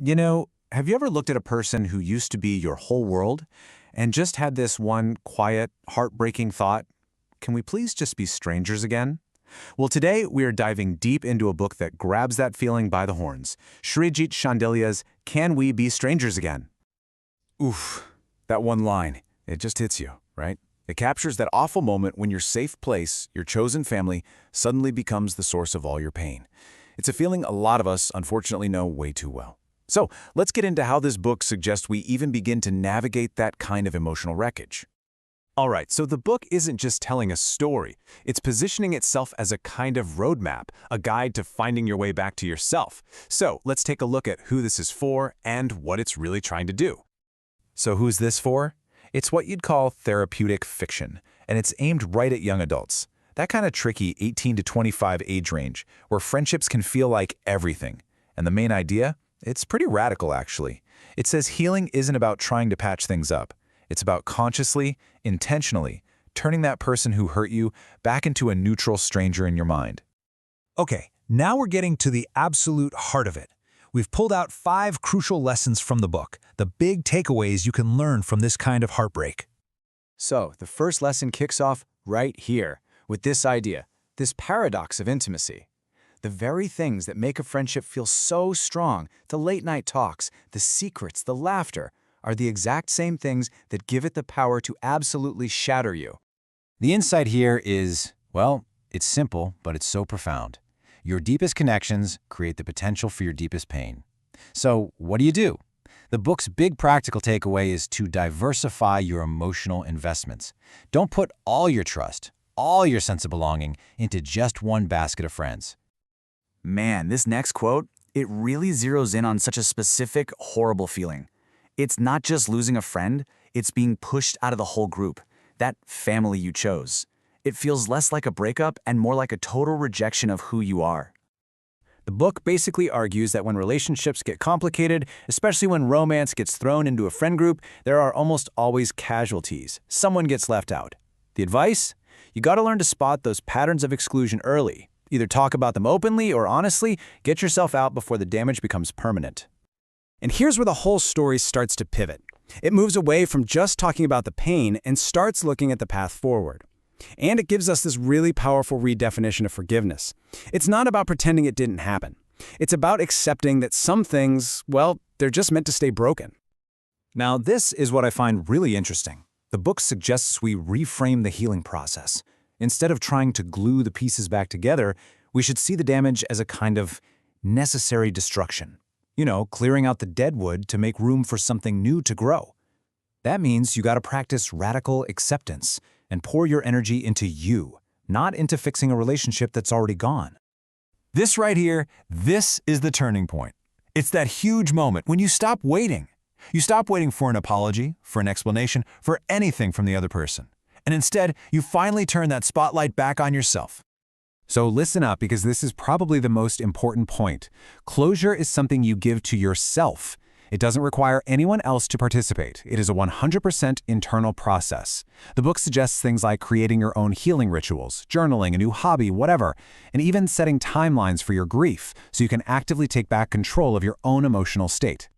Have you ever looked at a person who used to be your whole world and just had this one quiet, heartbreaking thought? Can we please just be strangers again? Well, today we are diving deep into a book that grabs that feeling by the horns. Shrijeet Shandilya's Can We Be Strangers Again? Oof, that one line, it just hits you, right? It captures that awful moment when your safe place, your chosen family, suddenly becomes the source of all your pain. It's a feeling a lot of us, unfortunately, know way too well. So, let's get into how this book suggests we even begin to navigate that kind of emotional wreckage. All right, so the book isn't just telling a story. It's positioning itself as a kind of roadmap, a guide to finding your way back to yourself. So, let's take a look at who this is for and what it's really trying to do. So who's this for? It's what you'd call therapeutic fiction, and it's aimed right at young adults. That kind of tricky 18 to 25 age range, where friendships can feel like everything. And the main idea? It's pretty radical, actually. It says healing isn't about trying to patch things up. It's about consciously, intentionally, turning that person who hurt you back into a neutral stranger in your mind. Okay, now we're getting to the absolute heart of it. We've pulled out 5 crucial lessons from the book, the big takeaways you can learn from this kind of heartbreak. So, the first lesson kicks off right here with this idea, this paradox of intimacy. The very things that make a friendship feel so strong, the late-night talks, the secrets, the laughter, are the exact same things that give it the power to absolutely shatter you. The insight here is, well, it's simple, but it's so profound. Your deepest connections create the potential for your deepest pain. So, what do? The book's big practical takeaway is to diversify your emotional investments. Don't put all your trust, all your sense of belonging into just one basket of friends. Man, this next quote, it really zeroes in on such a specific, horrible feeling. It's not just losing a friend, it's being pushed out of the whole group, that family you chose. It feels less like a breakup and more like a total rejection of who you are. The book basically argues that when relationships get complicated, especially when romance gets thrown into a friend group, there are almost always casualties. Someone gets left out. The advice? You gotta learn to spot those patterns of exclusion early. Either talk about them openly or honestly, get yourself out before the damage becomes permanent. And here's where the whole story starts to pivot. It moves away from just talking about the pain and starts looking at the path forward. And it gives us this really powerful redefinition of forgiveness. It's not about pretending it didn't happen. It's about accepting that some things, well, they're just meant to stay broken. Now, this is what I find really interesting. The book suggests we reframe the healing process. Instead of trying to glue the pieces back together, we should see the damage as a kind of necessary destruction. Clearing out the dead wood to make room for something new to grow. That means you gotta practice radical acceptance and pour your energy into you, not into fixing a relationship that's already gone. This right here, this is the turning point. It's that huge moment when you stop waiting. You stop waiting for an apology, for an explanation, for anything from the other person. And instead, you finally turn that spotlight back on yourself. So listen up, because this is probably the most important point. Closure is something you give to yourself. It doesn't require anyone else to participate. It is a 100% internal process. The book suggests things like creating your own healing rituals, journaling, a new hobby, whatever, and even setting timelines for your grief so you can actively take back control of your own emotional state.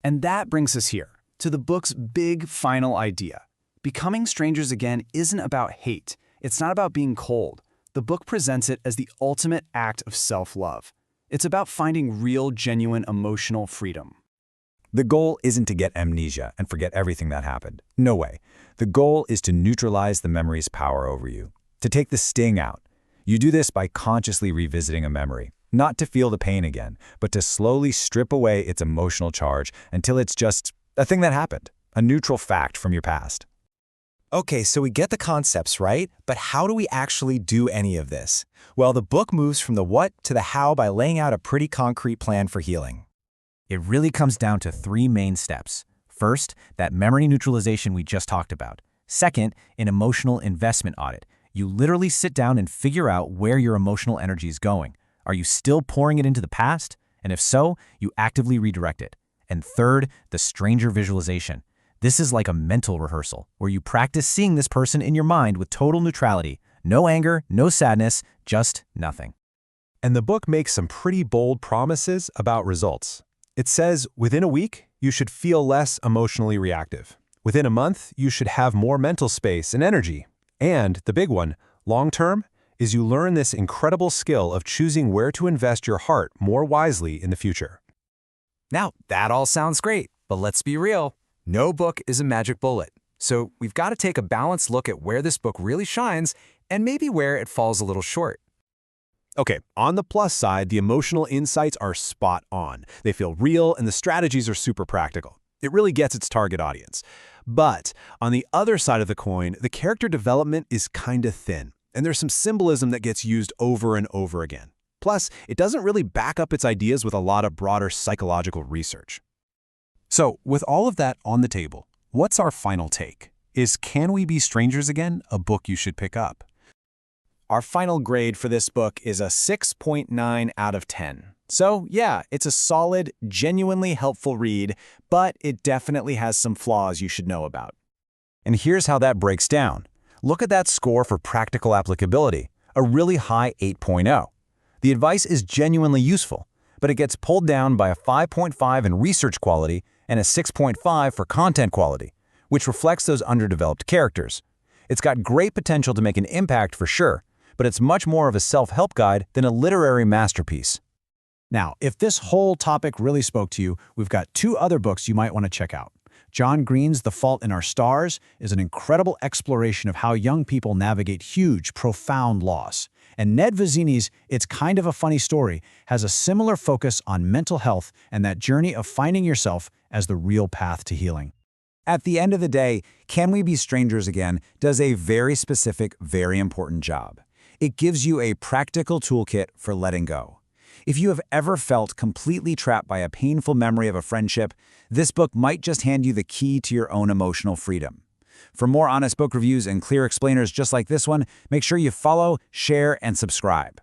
And that brings us here, to the book's big final idea. Becoming strangers again isn't about hate. It's not about being cold. The book presents it as the ultimate act of self-love. It's about finding real, genuine emotional freedom. The goal isn't to get amnesia and forget everything that happened. No way. The goal is to neutralize the memory's power over you, to take the sting out. You do this by consciously revisiting a memory, not to feel the pain again, but to slowly strip away its emotional charge until it's just a thing that happened, a neutral fact from your past. Okay, so we get the concepts, right? But how do we actually do any of this? Well, the book moves from the what to the how by laying out a pretty concrete plan for healing. It really comes down to 3 main steps. First, that memory neutralization we just talked about. Second, an emotional investment audit. You literally sit down and figure out where your emotional energy is going. Are you still pouring it into the past? And if so, you actively redirect it. And third, the stranger visualization. This is like a mental rehearsal, where you practice seeing this person in your mind with total neutrality. No anger, no sadness, just nothing. And the book makes some pretty bold promises about results. It says within a week, you should feel less emotionally reactive. Within a month, you should have more mental space and energy. And the big one, long term, is you learn this incredible skill of choosing where to invest your heart more wisely in the future. Now, that all sounds great, but let's be real. No book is a magic bullet. So we've got to take a balanced look at where this book really shines and maybe where it falls a little short. Okay, on the plus side, the emotional insights are spot on. They feel real and the strategies are super practical. It really gets its target audience. But on the other side of the coin, the character development is kinda thin, and there's some symbolism that gets used over and over again. Plus, it doesn't really back up its ideas with a lot of broader psychological research. So, with all of that on the table, what's our final take? Is Can We Be Strangers Again a book you should pick up? Our final grade for this book is a 6.9 out of 10. So yeah, it's a solid, genuinely helpful read, but it definitely has some flaws you should know about. And here's how that breaks down. Look at that score for practical applicability, a really high 8.0. The advice is genuinely useful, but it gets pulled down by a 5.5 in research quality and a 6.5 for content quality, which reflects those underdeveloped characters. It's got great potential to make an impact for sure, but it's much more of a self-help guide than a literary masterpiece. Now, if this whole topic really spoke to you, we've got 2 other books you might want to check out. John Green's The Fault in Our Stars is an incredible exploration of how young people navigate huge, profound loss. And Ned Vizzini's It's Kind of a Funny Story has a similar focus on mental health and that journey of finding yourself as the real path to healing. At the end of the day, Can We Be Strangers Again does a very specific, very important job. It gives you a practical toolkit for letting go. If you have ever felt completely trapped by a painful memory of a friendship, this book might just hand you the key to your own emotional freedom. For more honest book reviews and clear explainers just like this one, make sure you follow, share, and subscribe.